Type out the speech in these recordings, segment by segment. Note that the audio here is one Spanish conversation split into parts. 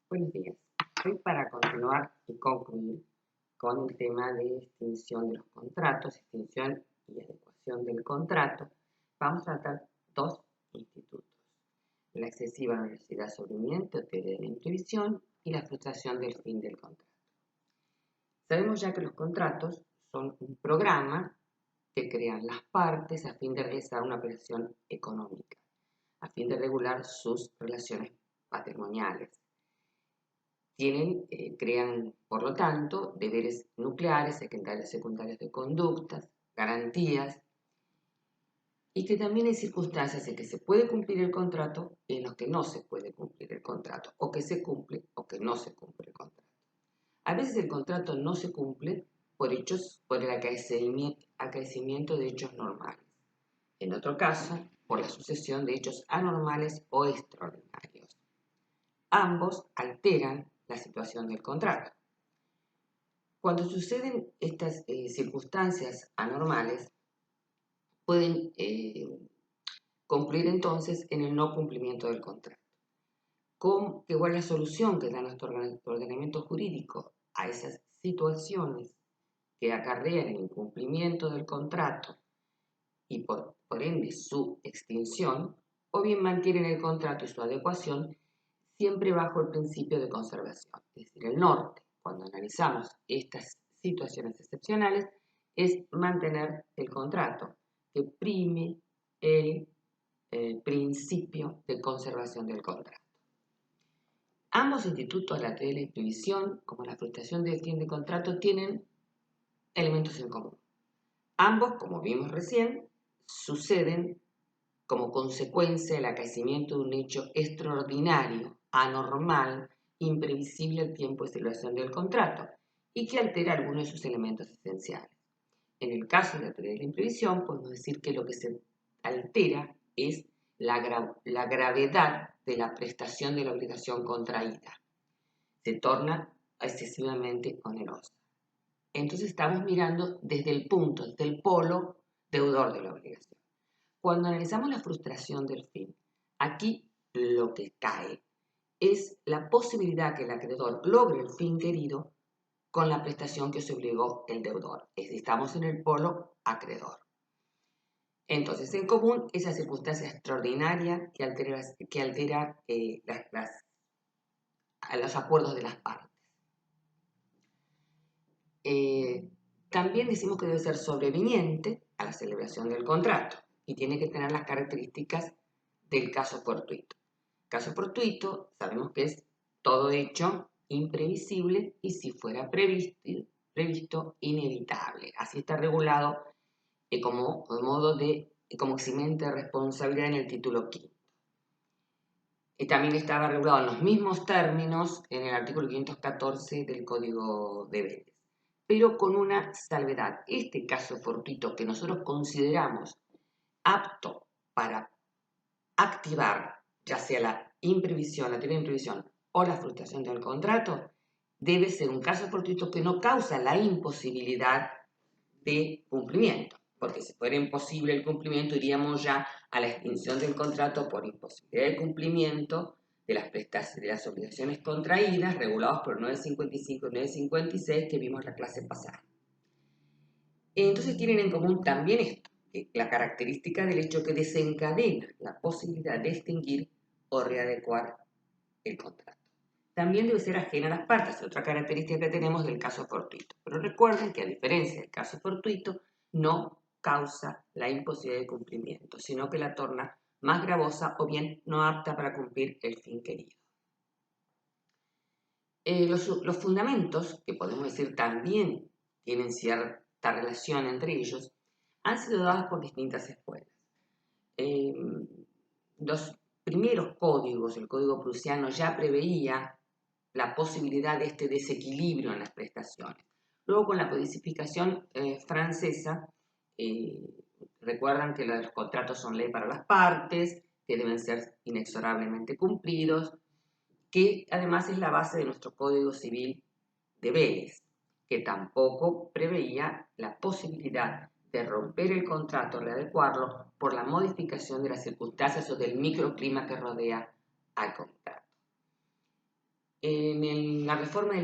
Buenos días. Hoy para continuar y concluir con el tema de extinción de los contratos, extinción y adecuación del contrato, vamos a tratar dos institutos: la excesiva onerosidad sobreviniente o teoría de la imprevisión y la frustración del fin del contrato. Sabemos ya que los contratos son un programa que crean las partes a fin de realizar una operación económica, a fin de regular sus relaciones patrimoniales. Crean, por lo tanto, deberes nucleares, secundarios de conductas, garantías, y que también hay circunstancias en que se puede cumplir el contrato y en los que no se puede cumplir el contrato, o que se cumple o que no se cumple el contrato. A veces el contrato no se cumple por el acaecimiento de hechos normales. En otro caso, por la sucesión de hechos anormales o extraordinarios. Ambos alteran la situación del contrato. Cuando suceden estas circunstancias anormales, pueden concluir entonces en el no cumplimiento del contrato. ¿Cuál es la solución que da nuestro ordenamiento jurídico a esas situaciones que acarrean el incumplimiento del contrato y por ende su extinción? O bien mantienen el contrato y su adecuación siempre bajo el principio de conservación, es decir, el norte, cuando analizamos estas situaciones excepcionales, es mantener el contrato, que prime el principio de conservación del contrato. Ambos institutos, la teoría de la imprevisión como la frustración del fin de contrato, tienen elementos en común. Ambos, como vimos recién, suceden como consecuencia del acaecimiento de un hecho extraordinario, anormal, imprevisible al tiempo de celebración del contrato y que altera algunos de sus elementos esenciales. En el caso de la teoría de la imprevisión, podemos decir que lo que se altera es la gravedad de la prestación de la obligación contraída. Se torna excesivamente onerosa. Entonces estamos mirando desde el polo deudor de la obligación. Cuando analizamos la frustración del fin, aquí lo que cae es la posibilidad que el acreedor logre el fin querido con la prestación que se obligó el deudor. Es decir, estamos en el polo acreedor. Entonces, en común, esa circunstancia extraordinaria que altera los acuerdos de las partes. También decimos que debe ser sobreviniente a la celebración del contrato y tiene que tener las características del caso fortuito. Caso fortuito sabemos que es todo hecho imprevisible y, si fuera previsto, inevitable. Así está regulado como eximente de responsabilidad en el título quinto. También estaba regulado en los mismos términos en el artículo 514 del Código de Vélez, pero con una salvedad. Este caso fortuito que nosotros consideramos apto para activar, ya sea la imprevisión, la teoría de imprevisión o la frustración del contrato, debe ser un caso fortuito que no causa la imposibilidad de cumplimiento, porque si fuera imposible el cumplimiento iríamos ya a la extinción del contrato por imposibilidad de cumplimiento de las obligaciones contraídas regulados por el 955 y 956 que vimos la clase pasada. Entonces tienen en común también esto, que la característica del hecho que desencadena la posibilidad de extinguir o readecuar el contrato. También debe ser ajena a las partes, otra característica que tenemos del caso fortuito. Pero recuerden que, a diferencia del caso fortuito, no causa la imposibilidad de cumplimiento, sino que la torna más gravosa o bien no apta para cumplir el fin querido. Los fundamentos, que podemos decir también tienen cierta relación entre ellos, han sido dados por distintas escuelas. Los primeros códigos, el código prusiano, ya preveía la posibilidad de este desequilibrio en las prestaciones. Luego, con la codificación francesa, recuerdan que los contratos son ley para las partes, que deben ser inexorablemente cumplidos, que además es la base de nuestro Código Civil de Vélez, que tampoco preveía la posibilidad de romper el contrato, readecuarlo por la modificación de las circunstancias o del microclima que rodea al contrato. la reforma de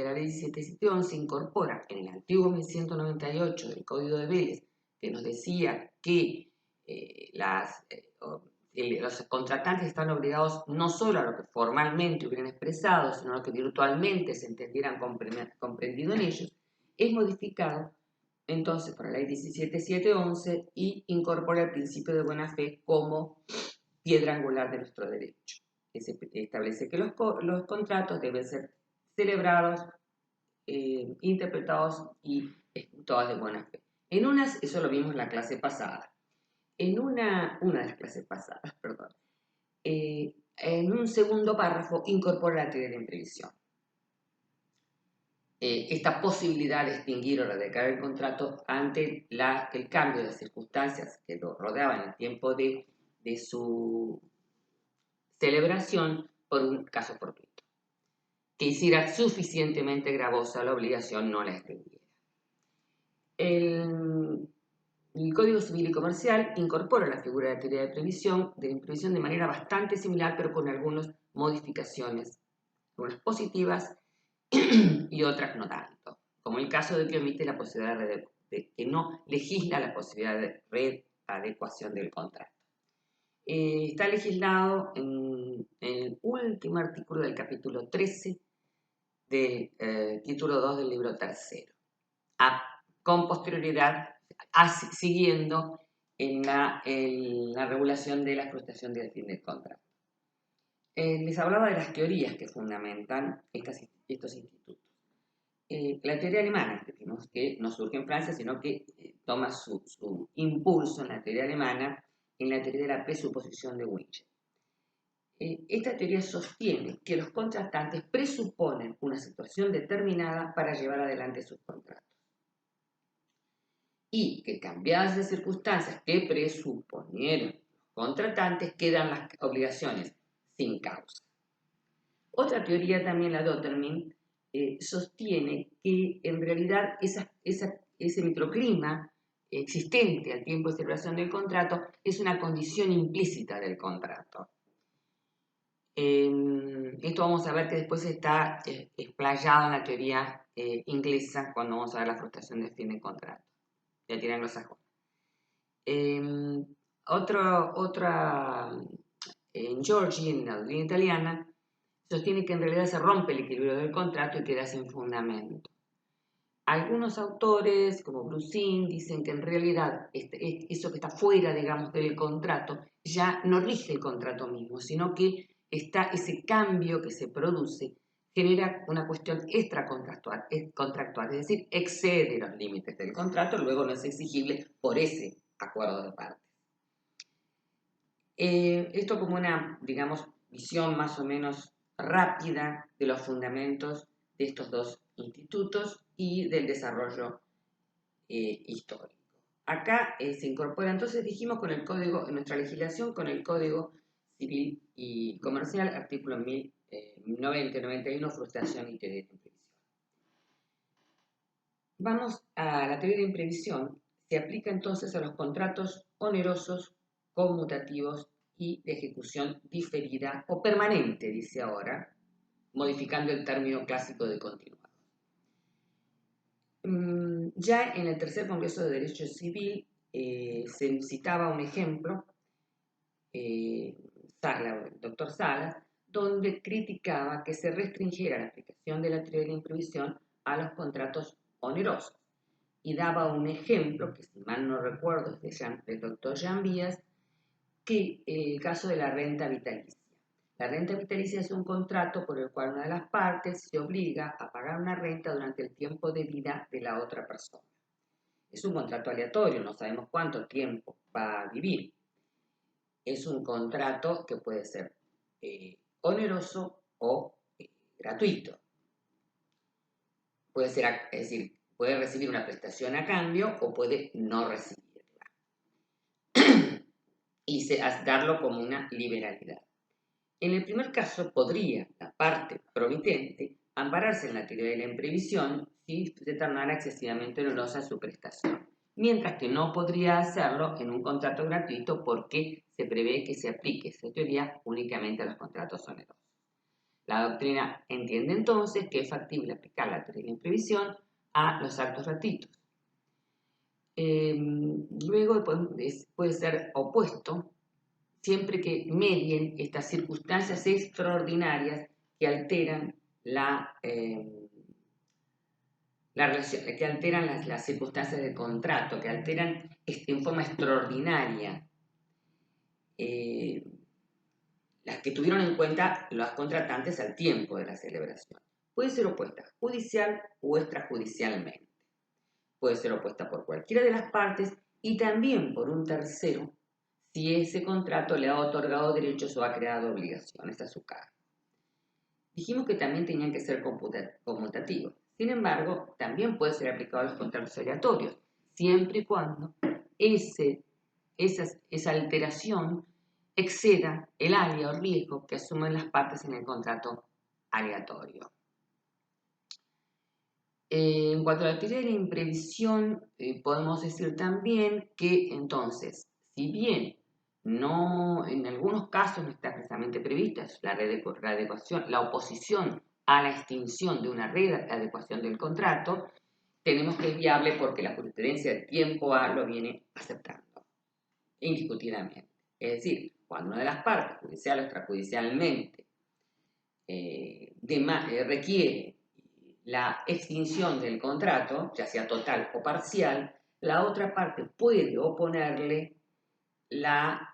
la ley 1711 incorpora en el antiguo 1198 del Código de Vélez, que nos decía que los contratantes están obligados no solo a lo que formalmente hubieran expresado, sino a lo que virtualmente se entendieran comprendido en ellos, es modificado entonces por la ley 17711 y incorpora el principio de buena fe como piedra angular de nuestro derecho. Que se establece que los contratos deben ser celebrados, interpretados y ejecutados de buena fe. Eso lo vimos en la clase pasada. En una de las clases pasadas, perdón, en un segundo párrafo incorpora la teoría de imprevisión. Esta posibilidad de extinguir o radicar el contrato ante el cambio de circunstancias que lo rodeaban en el tiempo de su celebración por un caso fortuito, que hiciera suficientemente gravosa la obligación, no la extinguiera. El Código Civil y Comercial incorpora la figura de la teoría de imprevisión de manera bastante similar, pero con algunas modificaciones, algunas positivas y otras no tanto, como el caso de que omite la posibilidad de que no legisla la posibilidad de readecuación del contrato. Está legislado en el último artículo del capítulo 13 del título 2 del libro tercero, con posterioridad siguiendo en la regulación de la frustración del fin del contrato. Les hablaba de las teorías que fundamentan estos institutos. La teoría alemana, que vimos que no surge en Francia, sino que toma su impulso en la teoría alemana, en la teoría de la presuposición de Winchell. Esta teoría sostiene que los contratantes presuponen una situación determinada para llevar adelante sus contratos y que cambiadas las circunstancias que presuponieron los contratantes quedan las obligaciones sin causa. Otra teoría también, la de Ottermin, sostiene que en realidad ese microclima existente al tiempo de celebración del contrato es una condición implícita del contrato. Esto vamos a ver que después está explayado en la teoría inglesa cuando vamos a ver la frustración del fin de contrato. Ya tienen los sajos. Otra en Giorgi, en la doctrina italiana, sostiene que en realidad se rompe el equilibrio del contrato y queda sin fundamento. Algunos autores, como Brusin, dicen que en realidad eso que está fuera, digamos, del contrato ya no rige el contrato mismo, sino que ese cambio que se produce genera una cuestión extracontractual, es decir, excede los límites del contrato, luego no es exigible por ese acuerdo de partes. Esto como una, digamos, visión más o menos rápida de los fundamentos de estos dos institutos y del desarrollo histórico. Acá se incorpora, entonces dijimos con el código, en nuestra legislación con el Código Civil y Comercial, artículo 1090-91, frustración y teoría de imprevisión. Vamos a la teoría de imprevisión. Se aplica entonces a los contratos onerosos, conmutativos y de ejecución diferida o permanente, dice ahora, modificando el término clásico de continuado. Ya en el tercer Congreso de Derecho Civil se citaba un ejemplo, el doctor Salas, donde criticaba que se restringiera la aplicación de la teoría de la imprevisión a los contratos onerosos y daba un ejemplo, que si mal no recuerdo es del doctor Jean Vías, que el caso de la renta vitalicia. La renta vitalicia es un contrato por el cual una de las partes se obliga a pagar una renta durante el tiempo de vida de la otra persona. Es un contrato aleatorio, no sabemos cuánto tiempo va a vivir. Es un contrato que puede ser oneroso o gratuito. Puede ser, es decir, puede recibir una prestación a cambio o puede no recibirla. Y darlo como una liberalidad. En el primer caso, podría la parte promitente ampararse en la teoría de la imprevisión si se tornara excesivamente onerosa su prestación, mientras que no podría hacerlo en un contrato gratuito porque se prevé que se aplique esa teoría únicamente a los contratos onerosos. La doctrina entiende entonces que es factible aplicar la teoría de la imprevisión a los actos gratuitos. Luego puede ser opuesto siempre que medien estas circunstancias extraordinarias que alteran que alteran las circunstancias del contrato, que alteran en forma extraordinaria las que tuvieron en cuenta los contratantes al tiempo de la celebración. Puede ser opuesta judicial o extrajudicialmente. Puede ser opuesta por cualquiera de las partes y también por un tercero si ese contrato le ha otorgado derechos o ha creado obligaciones a su cargo. Dijimos que también tenían que ser conmutativos. Sin embargo, también puede ser aplicado a los contratos aleatorios, siempre y cuando esa alteración exceda el área o riesgo que asumen las partes en el contrato aleatorio. En cuanto a la teoría de la imprevisión, podemos decir también que entonces, si bien en algunos casos no está expresamente prevista la oposición a la extinción de una readecuación del contrato, tenemos que es viable porque la jurisprudencia del tiempo A lo viene aceptando, indiscutiblemente. Es decir, cuando una de las partes, judicial o extrajudicialmente, requiere la extinción del contrato, ya sea total o parcial, la otra parte puede oponerle la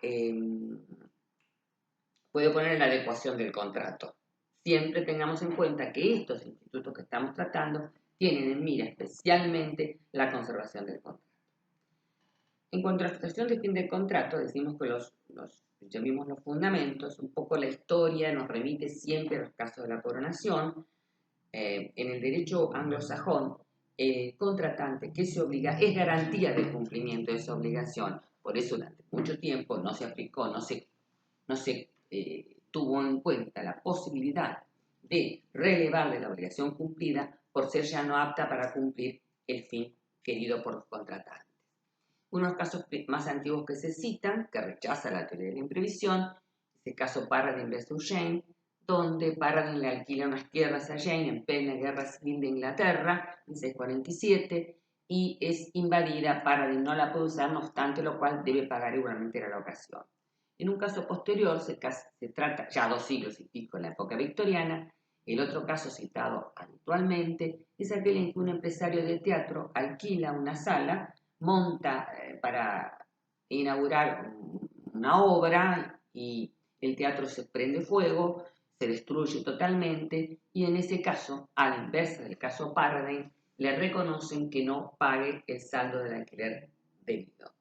adecuación del contrato. Siempre tengamos en cuenta que estos institutos que estamos tratando tienen en mira especialmente la conservación del contrato. En cuanto a la situación de fin del contrato, decimos que ya vimos los fundamentos, un poco la historia nos remite siempre a los casos de la coronación. En el derecho anglosajón, el contratante que se obliga es garantía del cumplimiento de esa obligación. Por eso durante mucho tiempo no se aplicó, no se tuvo en cuenta la posibilidad de relevarle la obligación cumplida por ser ya no apta para cumplir el fin querido por los contratantes. Unos casos más antiguos que se citan, que rechaza la teoría de la imprevisión, es el caso Paradine vs. Jane, donde Paradine le alquila unas tierras a Jane en plena guerra civil de Inglaterra, en 1647, y es invadida. Paradine no la puede usar, no obstante lo cual debe pagar igualmente la locación. En un caso posterior se trata, ya 2 siglos y pico en la época victoriana, el otro caso citado habitualmente es aquel en que un empresario de teatro alquila una sala, monta para inaugurar una obra y el teatro se prende fuego, se destruye totalmente y en ese caso, a la inversa del caso Paradine, le reconocen que no pague el saldo del alquiler debido.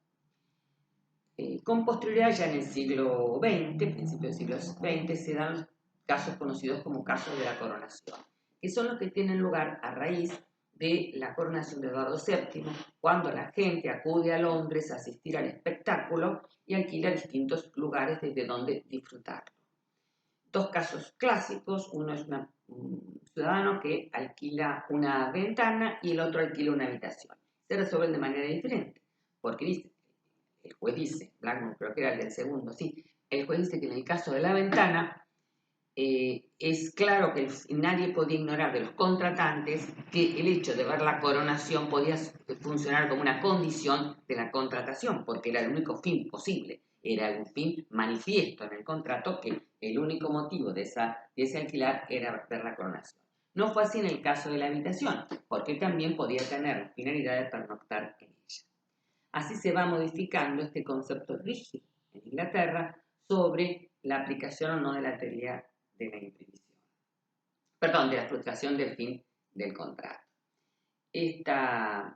Con posterioridad, ya en el siglo XX, principios del siglo XX, se dan los casos conocidos como casos de la coronación, que son los que tienen lugar a raíz de la coronación de Eduardo VII, cuando la gente acude a Londres a asistir al espectáculo y alquila distintos lugares desde donde disfrutarlo. 2 casos clásicos, uno es un ciudadano que alquila una ventana y el otro alquila una habitación. Se resuelven de manera diferente, porque el juez dice, Blackmore creo que era el del segundo, sí, el juez dice que en el caso de la ventana es claro que nadie podía ignorar de los contratantes que el hecho de ver la coronación podía funcionar como una condición de la contratación, porque era el único fin posible, era un fin manifiesto en el contrato que el único motivo de ese alquilar era ver la coronación. No fue así en el caso de la habitación, porque también podía tener la finalidad de pernoctar en ella. Así se va modificando este concepto rígido en Inglaterra sobre la aplicación o no de la teoría de la imprevisión. Perdón, de la frustración del fin del contrato. Ya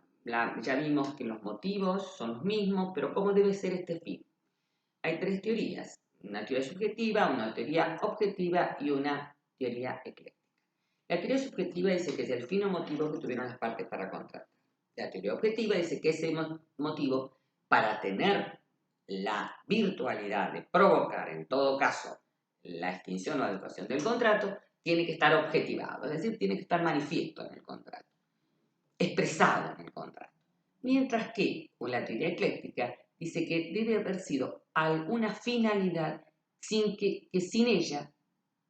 vimos que los motivos son los mismos, pero ¿cómo debe ser este fin? Hay 3 teorías, una teoría subjetiva, una teoría objetiva y una teoría ecléctica. La teoría subjetiva dice que es el fin o motivo que tuvieron las partes para contratar. La teoría objetiva dice que ese motivo, para tener la virtualidad de provocar, en todo caso, la extinción o adecuación del contrato, tiene que estar objetivado, es decir, tiene que estar manifiesto en el contrato, expresado en el contrato. Mientras que, con la teoría ecléctica, dice que debe haber sido alguna finalidad que sin ella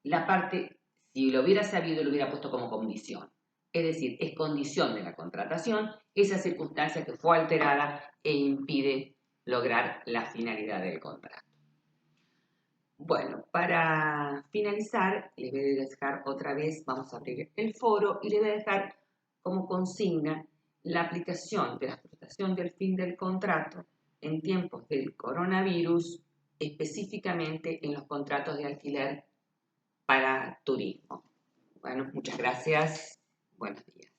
la parte Si lo hubiera sabido, lo hubiera puesto como condición. Es decir, es condición de la contratación esa circunstancia que fue alterada e impide lograr la finalidad del contrato. Bueno, para finalizar, les voy a dejar otra vez, vamos a abrir el foro y les voy a dejar como consigna la aplicación de la frustración del fin del contrato en tiempos del coronavirus, específicamente en los contratos de alquiler para turismo. Bueno, muchas gracias. Buenos días.